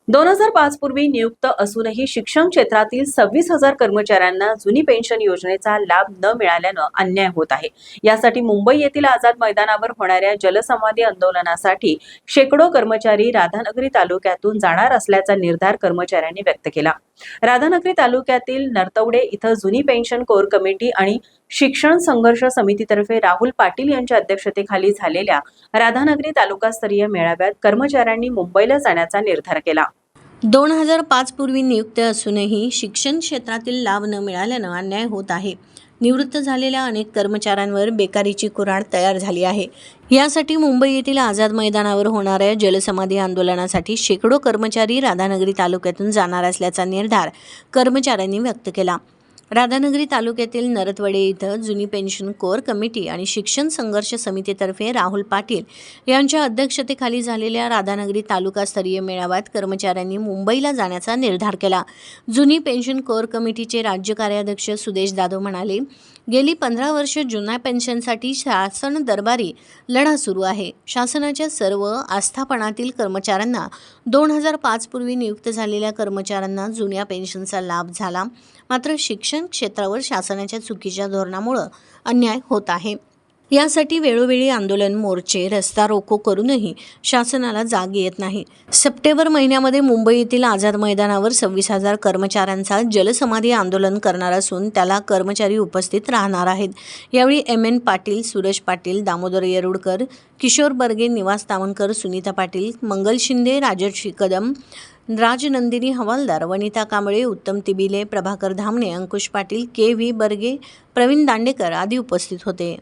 2005 पूर्वी नियुक्त असूनही शिक्षण क्षेत्रातील 26,000 कर्मचाऱ्यांना जुनी पेन्शन योजनेचा लाभ न मिळाल्यानं अन्याय होत आहे। यासाठी मुंबई येथील आझाद मैदानावर होणाऱ्या जलसमाधी आंदोलनासाठी शेकडो कर्मचारी राधानगरी तालुक्यातून जाणार असल्याचा निर्धार कर्मचाऱ्यांनी व्यक्त केला। राधानगरी तालुक्यातील नरतवडे इथं जुनी पेन्शन कोर कमिटी आणि शिक्षण संघर्ष समितीतर्फे राहुल पाटील यांच्या अध्यक्षतेखाली झालेल्या राधानगरी तालुकास्तरीय मेळाव्यात कर्मचाऱ्यांनी मुंबईला जाण्याचा निर्धार केला। 2005 पूर्वी नियुक्त असूनही शिक्षण क्षेत्रातील लाभ न मिळाल्यानं अन्याय होत आहे। निवृत्त झालेल्या अनेक कर्मचाऱ्यांवर बेकारीची कुऱ्हाड तयार झाली आहे। यासाठी मुंबई येथील आझाद मैदानावर होणाऱ्या जलसमाधी आंदोलनासाठी शेकडो कर्मचारी राधानगरी तालुक्यातून जाणार असल्याचा निर्धार कर्मचाऱ्यांनी व्यक्त केला। राधानगरी तालुक्यातील नरतवडे इथं जुनी पेन्शन कोर कमिटी आणि शिक्षण संघर्ष समितीतर्फे राहुल पाटील यांच्या अध्यक्षतेखाली झालेल्या राधानगरी तालुकास्तरीय मेळाव्यात कर्मचाऱ्यांनी मुंबईला जाण्याचा निर्धार केला। जुनी पेन्शन कोर कमिटीचे राज्य कार्याध्यक्ष सुदेश जाधव म्हणाले, गेली 15 वर्ष जुन्या पेन्शनसाठी शासन दरबारी लढा सुरू आहे। शासनाच्या सर्व आस्थापनातील कर्मचाऱ्यांना 2005 पूर्वी नियुक्त झालेल्या कर्मचाऱ्यांना जुन्या पेन्शनचा लाभ झाला, मात्र शिक्षण क्षेत्रावर शासनाच्या चुकीच्या धोरणामुळे अन्याय होत आहे। यासाठी वेळोवेळी आंदोलन, मोर्चे, रस्ता रोको करूनही शासनाला जाग येत नाही। सप्टेंबर महिन्यामध्ये मुंबई येथील आझाद मैदानावर 26,000 कर्मचाऱ्यांचा जलसमाधी आंदोलन करणार असून त्याला कर्मचारी उपस्थित राहणार आहेत। यावेळी MN पाटील, सुरेश पाटील, दामोदर येरुडकर, किशोर बर्गे, निवास तावणकर, सुनीता पाटील, मंगल शिंदे, राजर्षी कदम, राजनंदिनी हवालदार, वनिता कांबळे, उत्तम तिबिले, प्रभाकर धामणे, अंकुश पाटील, KV बर्गे, प्रवीण दांडेकर आदी उपस्थित होते।